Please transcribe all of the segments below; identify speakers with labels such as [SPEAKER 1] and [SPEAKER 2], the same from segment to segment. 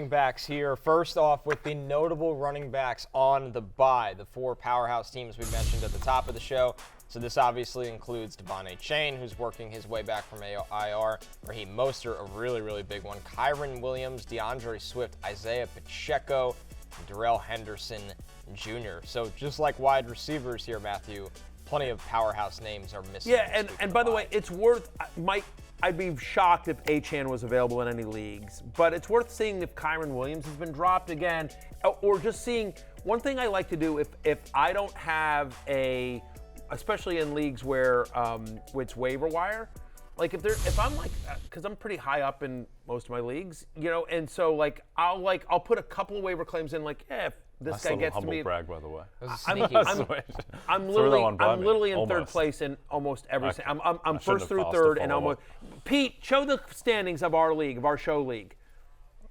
[SPEAKER 1] Backs here. First off, with the notable running backs on the bye, the 4 powerhouse teams we mentioned at the top of the show. So this obviously includes Devon Achane, who's working his way back from IR. Raheem Mostert, a really, really big one. Kyren Williams, DeAndre Swift, Isaiah Pacheco, and Darrell Henderson Jr. So just like wide receivers here, Matthew, plenty of powerhouse names are missing.
[SPEAKER 2] Yeah, and by the way, it's worth I'd be shocked if Achane was available in any leagues, but it's worth seeing if Kyren Williams has been dropped again, or just seeing. One thing I like to do if I don't have especially in leagues where it's waiver wire, like if I'm like, because I'm pretty high up in most of my leagues, and so I'll put a couple of waiver claims in, like, if this guy gets to me.
[SPEAKER 3] Brag, by the way.
[SPEAKER 2] I'm literally in third place in almost every.
[SPEAKER 3] Okay.
[SPEAKER 2] I'm first through third, and almost. Pete, show the standings of our league, of our show league.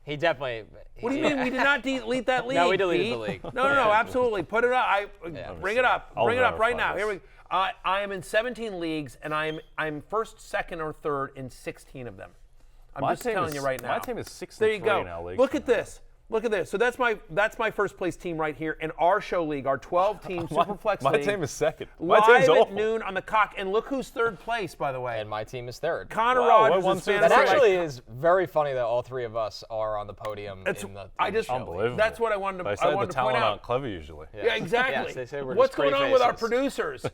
[SPEAKER 1] He definitely.
[SPEAKER 2] What do you mean we did not delete that league?
[SPEAKER 1] No, we deleted
[SPEAKER 2] Pete?
[SPEAKER 1] the league.
[SPEAKER 2] No, absolutely. Put it up. Bring it up. Bring it up right now.
[SPEAKER 3] this.
[SPEAKER 2] Here we. I am in 17 leagues, and I'm first, second, or third in 16 of them. I'm just telling you right now.
[SPEAKER 3] My team is 6-3
[SPEAKER 2] There you go.
[SPEAKER 3] in our league.
[SPEAKER 2] Look at this. Look at this. So that's my first place team right here in our show league, our 12-team Superflex
[SPEAKER 3] My
[SPEAKER 2] league.
[SPEAKER 3] team is second. My
[SPEAKER 2] Live
[SPEAKER 3] team's
[SPEAKER 2] at
[SPEAKER 3] awful.
[SPEAKER 2] noon on the cock. And look who's third place, by the way.
[SPEAKER 1] And my team is third.
[SPEAKER 2] Connor
[SPEAKER 3] Wow,
[SPEAKER 2] Rogers
[SPEAKER 3] we're
[SPEAKER 2] is fantasy.
[SPEAKER 1] That actually is very funny that all 3 of us are on the podium in the show.
[SPEAKER 3] Unbelievable.
[SPEAKER 2] That's what I wanted to,
[SPEAKER 3] They
[SPEAKER 2] I
[SPEAKER 3] say
[SPEAKER 2] wanted
[SPEAKER 3] the
[SPEAKER 2] to point
[SPEAKER 3] talent
[SPEAKER 2] out.
[SPEAKER 3] aren't clever usually.
[SPEAKER 2] Yeah, exactly.
[SPEAKER 1] Yes, they say we're
[SPEAKER 2] What's
[SPEAKER 1] just
[SPEAKER 2] going
[SPEAKER 1] great
[SPEAKER 2] on with our
[SPEAKER 1] faces.
[SPEAKER 2] producers?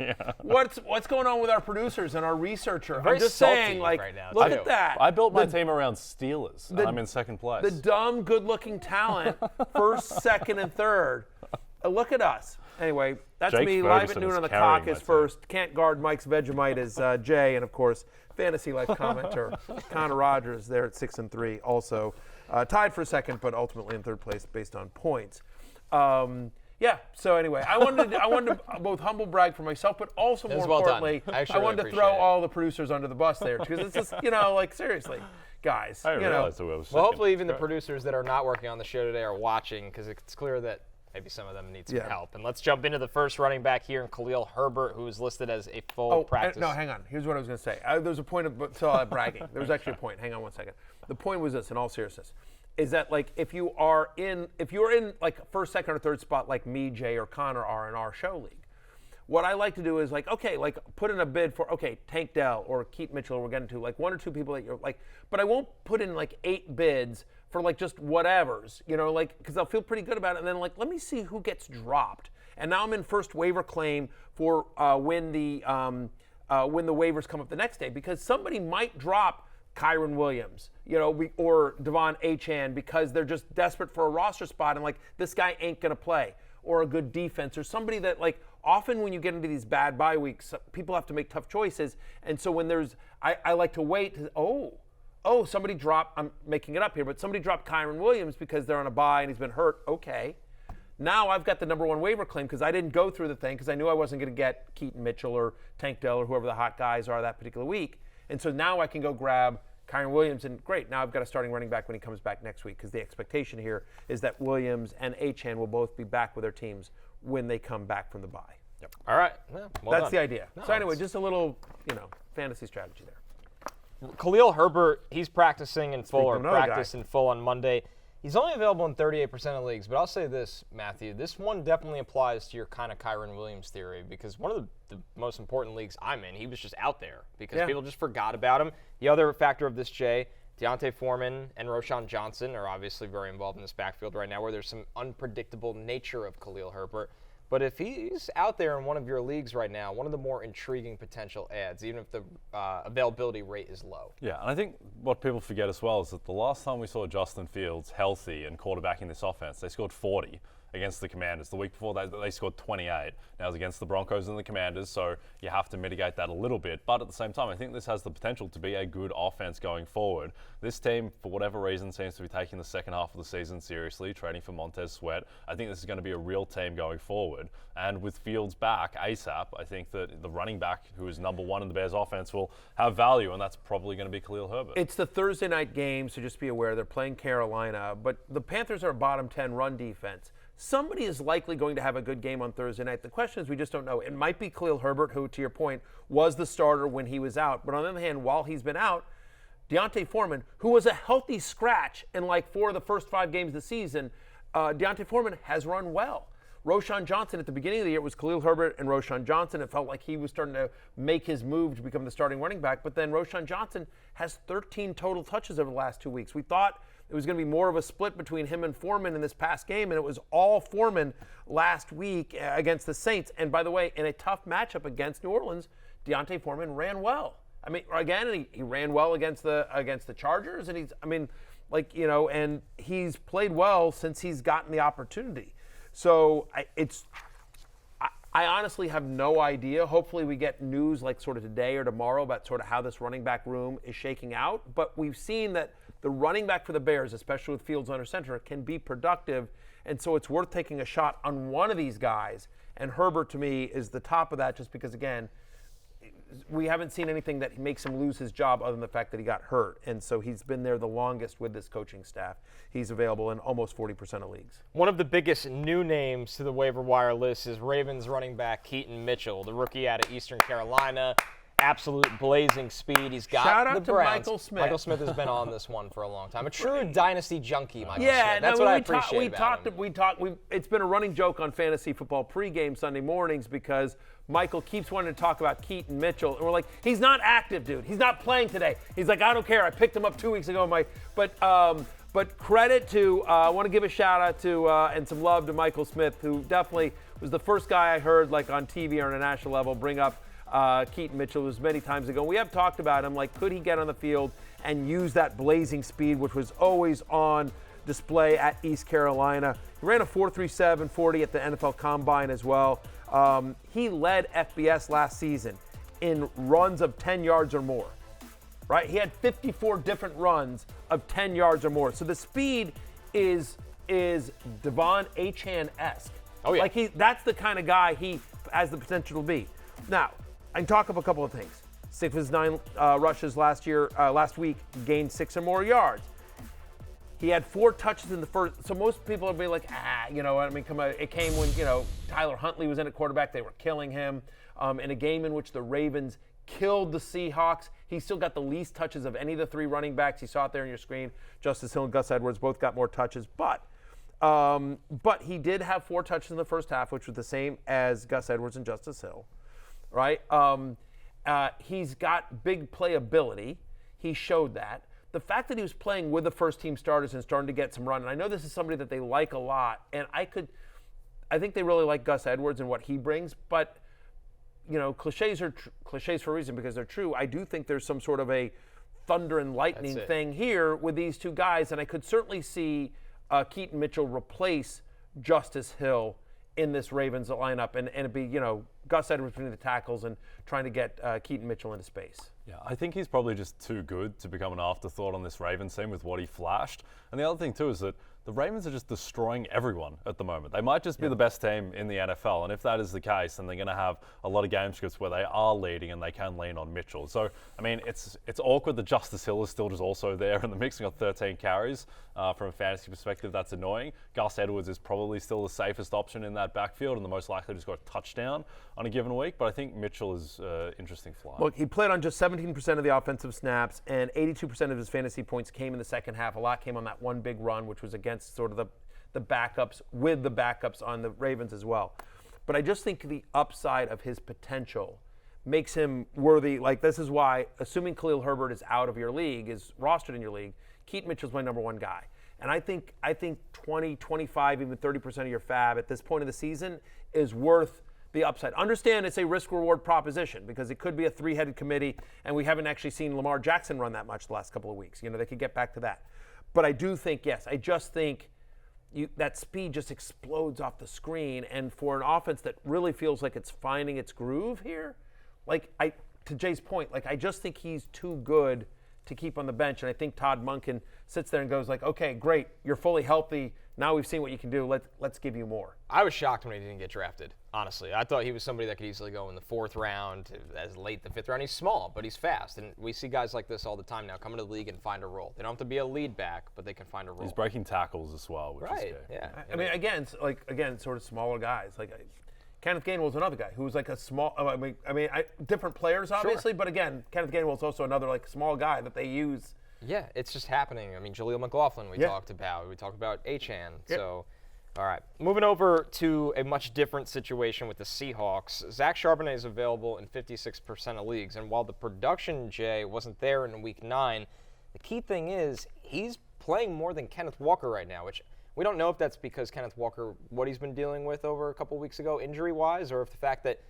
[SPEAKER 2] What's going on with our producers and our researcher?
[SPEAKER 1] Very
[SPEAKER 2] I'm just
[SPEAKER 1] salty
[SPEAKER 2] saying, like,
[SPEAKER 1] right now,
[SPEAKER 2] look
[SPEAKER 1] too.
[SPEAKER 2] at that.
[SPEAKER 3] I built my team around Steelers, and I'm in second place.
[SPEAKER 2] The dumb, good-looking talent, first, second, and third. Look at us. Anyway, that's
[SPEAKER 3] Jake
[SPEAKER 2] me. Live
[SPEAKER 3] Ferguson
[SPEAKER 2] at noon
[SPEAKER 3] is
[SPEAKER 2] on the
[SPEAKER 3] carrying
[SPEAKER 2] cock
[SPEAKER 3] my
[SPEAKER 2] is
[SPEAKER 3] team.
[SPEAKER 2] first. Can't guard Mike's Vegemite is Jay, and of course, Fantasy Life commenter Connor Rogers there at 6-3, also tied for second, but ultimately in third place based on points. Yeah. So anyway, I wanted to both humble brag for myself, but also more
[SPEAKER 1] well done.
[SPEAKER 2] importantly,
[SPEAKER 1] I actually
[SPEAKER 2] I
[SPEAKER 1] really
[SPEAKER 2] wanted to
[SPEAKER 1] appreciate
[SPEAKER 2] throw
[SPEAKER 1] it.
[SPEAKER 2] all the producers under the bus there because it's just like seriously, guys.
[SPEAKER 3] I didn't realize that we were second.
[SPEAKER 1] Well, hopefully even the producers that are not working on the show today are watching, because it's clear that maybe some of them need some help. And let's jump into the first running back here in Khalil Herbert, who is listed as a full practice.
[SPEAKER 2] No, hang on. Here's what I was going to say. There's a point of bragging. There was actually a point. Hang on one second. The point was this, in all seriousness, is that like if you're in like first, second, or third spot like me, Jay, or Connor are in our show league, what I like to do is like put in a bid for Tank Dell or Keith Mitchell. We're getting to like 1 or 2 people that you're like, but I won't put in like 8 bids for like just whatevers, because I'll feel pretty good about it. And then like, let me see who gets dropped. And now I'm in first waiver claim for when the waivers come up the next day, because somebody might drop Kyren Williams, or Devon Achane because they're just desperate for a roster spot and like this guy ain't gonna play, or a good defense, or somebody that like often when you get into these bad bye weeks, people have to make tough choices, and so when I like to wait. Somebody dropped. I'm making it up here, but somebody dropped Kyren Williams because they're on a bye and he's been hurt. Okay. Now I've got the number 1 waiver claim because I didn't go through the thing because I knew I wasn't going to get Keaton Mitchell or Tank Dell or whoever the hot guys are that particular week. And so now I can go grab Kyren Williams, and great, now I've got a starting running back when he comes back next week, because the expectation here is that Williams and Achane will both be back with their teams when they come back from the bye.
[SPEAKER 1] Yep. All right. Well,
[SPEAKER 2] That's
[SPEAKER 1] done.
[SPEAKER 2] the idea.
[SPEAKER 1] No,
[SPEAKER 2] so anyway, just a little, fantasy strategy there.
[SPEAKER 1] Khalil Herbert, he's practicing in full, or
[SPEAKER 2] of another
[SPEAKER 1] practiced in full on Monday. He's only available in 38% of leagues, but I'll say this, Matthew, this one definitely applies to your kind of Kyren Williams theory, because one of the most important leagues I'm in, he was just out there because people just forgot about him. The other factor of this, Jay, Deontay Foreman and Roschon Johnson are obviously very involved in this backfield right now, where there's some unpredictable nature of Khalil Herbert. But if he's out there in one of your leagues right now, one of the more intriguing potential ads, even if the availability rate is low.
[SPEAKER 3] Yeah, and I think what people forget as well is that the last time we saw Justin Fields healthy and quarterbacking this offense, they scored 40 against the Commanders. The week before that, they scored 28. Now it's against the Broncos and the Commanders, so you have to mitigate that a little bit. But at the same time, I think this has the potential to be a good offense going forward. This team, for whatever reason, seems to be taking the second half of the season seriously, trading for Montez Sweat. I think this is going to be a real team going forward. And with Fields back ASAP, I think that the running back, who is number 1 in the Bears offense, will have value, and that's probably going to be Khalil Herbert.
[SPEAKER 2] It's the Thursday night game, so just be aware they're playing Carolina, but the Panthers are a bottom 10 run defense. Somebody is likely going to have a good game on Thursday night. The question is, we just don't know. It might be Khalil Herbert, who, to your point, was the starter when he was out. But on the other hand, while he's been out, Deontay Foreman, who was a healthy scratch in like 4 of the first 5 games of the season, Deontay Foreman has run well. Roshan Johnson at the beginning of the year, it was Khalil Herbert and Roshan Johnson. It felt like he was starting to make his move to become the starting running back. But then Roshan Johnson has 13 total touches over the last 2 weeks. We thought it was going to be more of a split between him and Foreman in this past game, and it was all Foreman last week against the Saints. And by the way, in a tough matchup against New Orleans, Deontay Foreman ran well. I mean, again, he ran well against the Chargers, and and he's played well since he's gotten the opportunity. So I honestly have no idea. Hopefully we get news like sort of today or tomorrow about sort of how this running back room is shaking out. But we've seen that the running back for the Bears, especially with Fields under center, can be productive. And so it's worth taking a shot on one of these guys. And Herbert, to me, is the top of that just because, again, we haven't seen anything that makes him lose his job other than the fact that he got hurt. And so he's been there the longest with this coaching staff. He's available in almost 40% of leagues.
[SPEAKER 1] One of the biggest new names to the waiver wire list is Ravens running back Keaton Mitchell, the rookie out of Eastern Carolina. Absolute blazing speed. He's got
[SPEAKER 2] Shout out
[SPEAKER 1] the
[SPEAKER 2] to
[SPEAKER 1] Browns.
[SPEAKER 2] Michael Smith.
[SPEAKER 1] Michael Smith has been on this one for a long time. A true dynasty junkie, Michael
[SPEAKER 2] Yeah,
[SPEAKER 1] Smith. That's what I appreciate
[SPEAKER 2] It's been a running joke on Fantasy Football pregame Sunday mornings because Michael keeps wanting to talk about Keaton Mitchell. And we're like, he's not active, dude. He's not playing today. He's like, I don't care. I picked him up 2 weeks ago. But credit to, I want to give a shout out to and some love to Michael Smith, who definitely was the first guy I heard like on TV or on a national level bring up Keaton Mitchell. It was many times ago. We have talked about him, like could he get on the field and use that blazing speed, which was always on display at East Carolina. He ran a 4.37 40 at the NFL Combine as well. He led FBS last season in runs of 10 yards or more. Right? He had 54 different runs of 10 yards or more. So the speed is Devon Achane-esque.
[SPEAKER 1] Oh, yeah.
[SPEAKER 2] Like that's the kind of guy he has the potential to be. Now, I can talk about a couple of things. 6 of his 9 rushes last week, gained 6 or more yards. He had 4 touches in the first. So most people would be like, it came when, Tyler Huntley was in at quarterback. They were killing him. In a game in which the Ravens killed the Seahawks, he still got the least touches of any of the 3 running backs. You saw it there on your screen. Justice Hill and Gus Edwards both got more touches. But he did have 4 touches in the first half, which was the same as Gus Edwards and Justice Hill. Right? He's got big playability. He showed that. The fact that he was playing with the first-team starters and starting to get some run, and I know this is somebody that they like a lot, and I think they really like Gus Edwards and what he brings, but cliches are cliches for a reason because they're true. I do think there's some sort of a thunder and lightning thing here with these 2 guys, and I could certainly see Keaton Mitchell replace Justice Hill in this Ravens lineup and it'd be, Gus Edwards between the tackles and trying to get Keaton Mitchell into space.
[SPEAKER 3] Yeah, I think he's probably just too good to become an afterthought on this Ravens team with what he flashed. And the other thing, too, is that the Ravens are just destroying everyone at the moment. They might just be the best team in the NFL. And if that is the case, then they're going to have a lot of game scripts where they are leading and they can lean on Mitchell. So, I mean, it's awkward that Justice Hill is still just also there in the mix. He got 13 carries. From a fantasy perspective, that's annoying. Gus Edwards is probably still the safest option in that backfield and the most likely to score a touchdown on a given week. But I think Mitchell is an interesting fly.
[SPEAKER 2] Look, he played on just 17% of the offensive snaps, and 82% of his fantasy points came in the second half. A lot came on that one big run, which was against sort of the backups, with the backups on the Ravens as well. But I just think the upside of his potential makes him worthy. Like, this is why, assuming Khalil Herbert is out of your league, is rostered in your league, Keaton Mitchell's my number 1 guy. And I think 20, 25, even 30% of your fab at this point of the season is worth the upside. Understand it's a risk-reward proposition because it could be a 3-headed committee, and we haven't actually seen Lamar Jackson run that much the last couple of weeks. They could get back to that. But I do think, yes, I just think that speed just explodes off the screen. And for an offense that really feels like it's finding its groove here, to Jay's point, I just think he's too good to keep on the bench. And I think Todd Monken sits there and goes like, okay, great, you're fully healthy. Now we've seen what you can do. Let's give you more.
[SPEAKER 1] I was shocked when he didn't get drafted, honestly. I thought he was somebody that could easily go in the 4th round, as late the 5th round. He's small, but he's fast. And we see guys like this all the time now come into the league and find a role. They don't have to be a lead back, but they can find a role.
[SPEAKER 3] He's breaking tackles as well, which is good.
[SPEAKER 1] Yeah.
[SPEAKER 2] I mean, again, sort of smaller guys. Kenneth Gainwell's another guy who was like a small. Different players obviously, but again, Kenneth Gainwell's also another like small guy that they use.
[SPEAKER 1] Yeah, it's just happening. I mean, Jaleel McLaughlin we talked about. We talked about Achane.
[SPEAKER 2] Yeah.
[SPEAKER 1] So, all right. Moving over to a much different situation with the Seahawks. Zach Charbonnet is available in 56% of leagues. And while the production, Jay, wasn't there in Week 9, the key thing is he's playing more than Kenneth Walker right now, which we don't know if that's because Kenneth Walker, what he's been dealing with over a couple weeks ago injury-wise, or if the fact that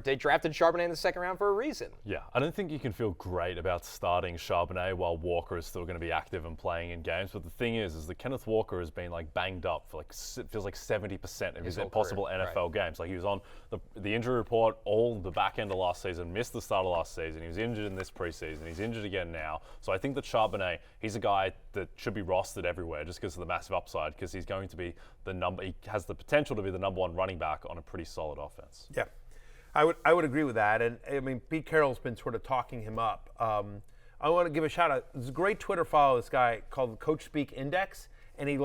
[SPEAKER 1] they drafted Charbonnet in the second round for a reason.
[SPEAKER 3] Yeah, I don't think you can feel great about starting Charbonnet while Walker is still going to be active and playing in games. But the thing is that Kenneth Walker has been like banged up for like feels like 70% of his possible NFL games. Like he was on the injury report all the back end of last season, missed the start of last season. He was injured in this preseason. He's injured again now. So I think that Charbonnet, he's a guy that should be rostered everywhere just because of the massive upside. Because he's going to be he has the potential to be the #1 running back on a pretty solid offense.
[SPEAKER 2] Yeah. I would agree with that, and I mean Pete Carroll's been sort of talking him up. I want to give a shout out. There's a great Twitter follow this guy called Coach Speak Index, and he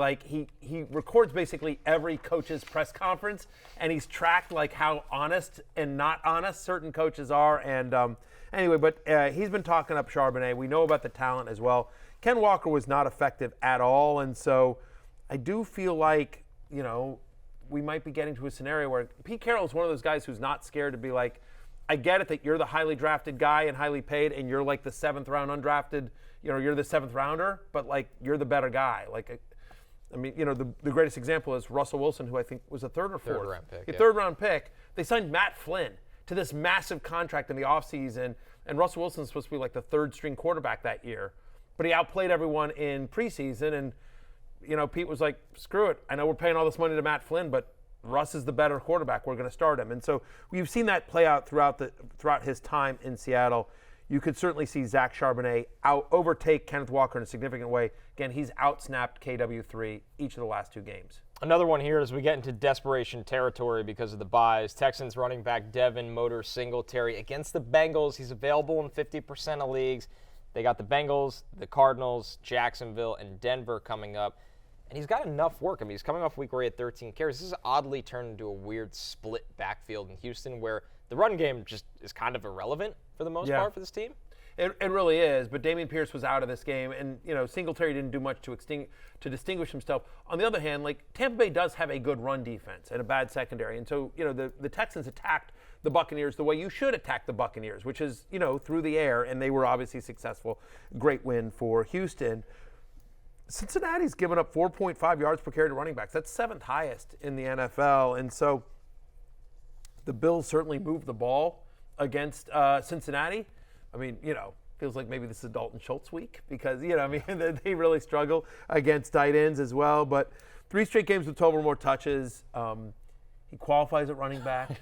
[SPEAKER 2] records basically every coach's press conference, and he's tracked like how honest and not honest certain coaches are. And anyway, but he's been talking up Charbonnet. We know about the talent as well. Ken Walker was not effective at all, and so I do feel like we might be getting to a scenario where Pete Carroll is one of those guys who's not scared to be like, I get it that you're the highly drafted guy and highly paid and you're like the 7th round undrafted, you're the 7th rounder, but like you're the better guy. Like, I mean, the greatest example is Russell Wilson, who I think was a third or fourth. Third round pick. They signed Matt Flynn to this massive contract in the offseason, and Russell Wilson's supposed to be like the 3rd string quarterback that year. But he outplayed everyone in preseason, and Pete was like, screw it. I know we're paying all this money to Matt Flynn, but Russ is the better quarterback. We're going to start him. And so we've seen that play out throughout his time in Seattle. You could certainly see Zach Charbonnet overtake Kenneth Walker in a significant way. Again, he's outsnapped KW3 each of the last 2 games.
[SPEAKER 1] Another one here as we get into desperation territory because of the buys. Texans running back Devin Motor Singletary against the Bengals. He's available in 50% of leagues. They got the Bengals, the Cardinals, Jacksonville, and Denver coming up. And he's got enough work. I mean, he's coming off a week where he had 13 carries. This is oddly turned into a weird split backfield in Houston where the run game just is kind of irrelevant for the most part for this team.
[SPEAKER 2] It really is, but Dameon Pierce was out of this game, and Singletary didn't do much to distinguish himself. On the other hand, like Tampa Bay does have a good run defense and a bad secondary, and so the Texans attacked the Buccaneers the way you should attack the Buccaneers, which is through the air, and they were obviously successful. Great win for Houston. Cincinnati's given up 4.5 yards per carry to running backs. That's 7th highest in the NFL, and so the Bills certainly moved the ball against Cincinnati. I mean, feels like maybe this is Dalton Schultz week because, they really struggle against tight ends as well. But 3 straight games with 12 or more touches. He qualifies at running back.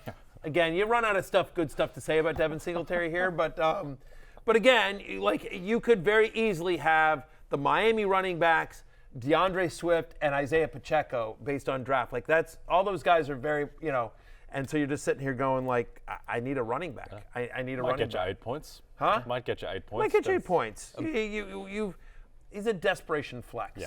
[SPEAKER 2] Again, you run out of good stuff to say about Devin Singletary here. But again, you could very easily have the Miami running backs, DeAndre Swift and Isaiah Pacheco based on draft. Like all those guys are very, and so you're just sitting here going like, I need a running back. I need a running back.
[SPEAKER 3] Might get you 8 points.
[SPEAKER 2] Huh?
[SPEAKER 3] Might get you 8 points.
[SPEAKER 2] Might get you 8 points. He's a desperation flex.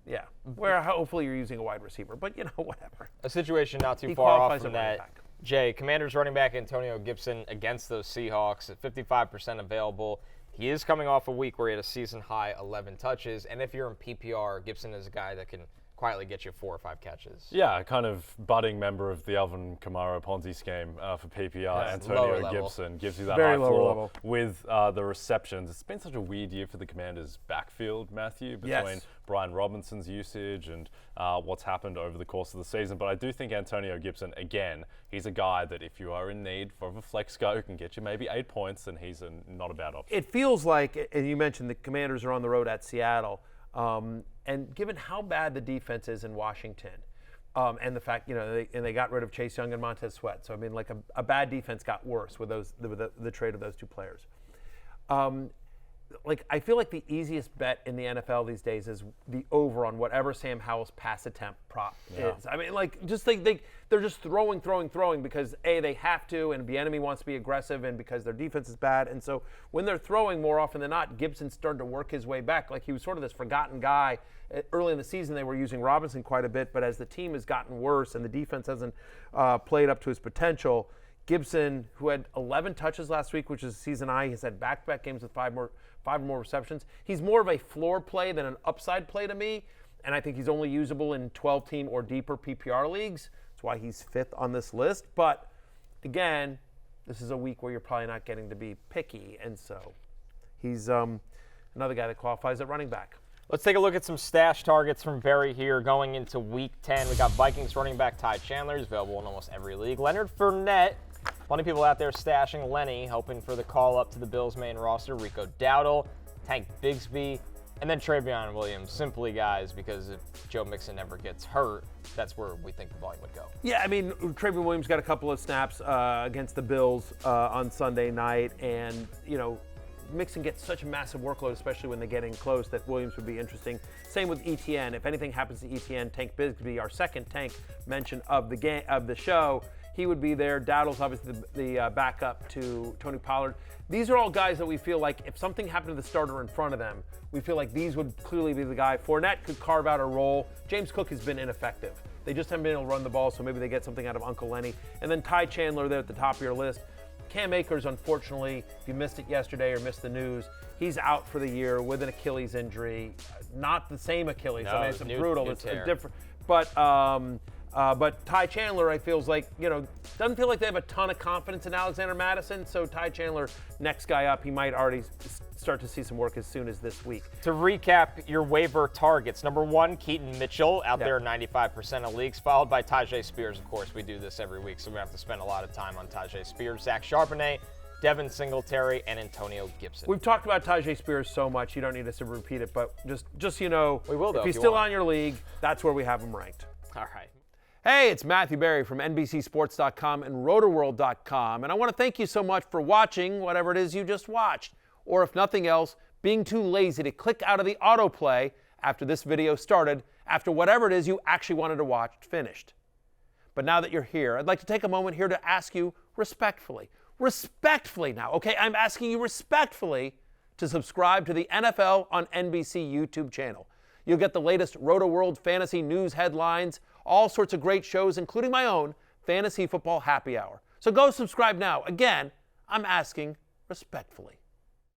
[SPEAKER 2] Yeah. Where hopefully you're using a wide receiver, but whatever.
[SPEAKER 1] A situation not too far off from that. Jay, Commanders running back Antonio Gibson against those Seahawks at 55% available. He is coming off a week where he had a season-high 11 touches, and if you're in PPR, Gibson is a guy that can quietly get you 4 or 5 catches.
[SPEAKER 3] Yeah, kind of budding member of the Alvin Kamara Ponzi scheme for PPR. Antonio Gibson gives you that
[SPEAKER 2] very
[SPEAKER 3] high
[SPEAKER 2] lower
[SPEAKER 3] floor
[SPEAKER 2] level.
[SPEAKER 3] with the receptions. It's been such a weird year for the Commanders' backfield, Matthew, between Brian Robinson's usage and what's happened over the course of the season. But I do think Antonio Gibson, again, he's a guy that if you are in need of a flex guy who can get you maybe 8 points, then he's not a bad option.
[SPEAKER 2] It feels like, and you mentioned the Commanders are on the road at Seattle, and given how bad the defense is in Washington, and the fact, they got rid of Chase Young and Montez Sweat. So, I mean, like a bad defense got worse with the trade of those 2 players. I feel like the easiest bet in the NFL these days is the over on whatever Sam Howell's pass attempt prop is. I mean, they're just throwing because A, they have to, and Bieniemy wants to be aggressive, and because their defense is bad. And so when they're throwing more often than not, Gibson's starting to work his way back. Like he was sort of this forgotten guy. Early in the season, they were using Robinson quite a bit, but as the team has gotten worse and the defense hasn't played up to his potential, Gibson, who had 11 touches last week, which is season high, has had back-to-back games with five or more receptions. He's more of a floor play than an upside play to me, and I think he's only usable in 12-team or deeper PPR leagues. That's why he's fifth on this list. But again, this is a week where you're probably not getting to be picky, and so he's another guy that qualifies at running back.
[SPEAKER 1] Let's take a look at some stash targets from Barry here going into Week 10. We got Vikings running back Ty Chandler. He's available in almost every league. Leonard Fournette. Plenty of people out there stashing Lenny, hoping for the call up to the Bills' main roster. Rico Dowdle, Tank Bigsby, and then Travion Williams. Simply, guys, because if Joe Mixon never gets hurt, that's where we think the volume would go.
[SPEAKER 2] Yeah, I mean, Travion Williams got a couple of snaps against the Bills on Sunday night, and, Mixon gets such a massive workload, especially when they're getting close, that Williams would be interesting. Same with ETN. If anything happens to ETN, Tank Bigsby, our second Tank mention of the show, he would be there. Dowdle's obviously the backup to Tony Pollard. These are all guys that we feel like if something happened to the starter in front of them, we feel like these would clearly be the guy. Fournette could carve out a role. James Cook has been ineffective. They just haven't been able to run the ball, so maybe they get something out of Uncle Lenny. And then Ty Chandler there at the top of your list. Cam Akers, unfortunately, if you missed it yesterday or missed the news, he's out for the year with an Achilles injury. Not the same Achilles.
[SPEAKER 1] No,
[SPEAKER 2] I mean, it's brutal. It's a different. But Ty Chandler, I feels like, doesn't feel like they have a ton of confidence in Alexander Mattison. So Ty Chandler, next guy up, he might already start to see some work as soon as this week.
[SPEAKER 1] To recap your waiver targets, number 1, Keaton Mitchell, out there 95% of leagues, followed by Tajay Spears. Of course, we do this every week, so we have to spend a lot of time on Tajay Spears, Zach Charbonnet, Devin Singletary, and Antonio Gibson.
[SPEAKER 2] We've talked about Tajay Spears so much, you don't need us to repeat it, but just we will, though, if he's still on your league, that's where we have him ranked.
[SPEAKER 1] All right.
[SPEAKER 2] Hey, it's Matthew Berry from NBCSports.com and RotoWorld.com, and I want to thank you so much for watching whatever it is you just watched, or if nothing else, being too lazy to click out of the autoplay after this video started, after whatever it is you actually wanted to watch finished. But now that you're here, I'd like to take a moment here to ask you respectfully now, okay? I'm asking you respectfully to subscribe to the NFL on NBC YouTube channel. You'll get the latest RotoWorld fantasy news headlines, all sorts of great shows, including my own Fantasy Football Happy Hour. So go subscribe now. Again, I'm asking respectfully.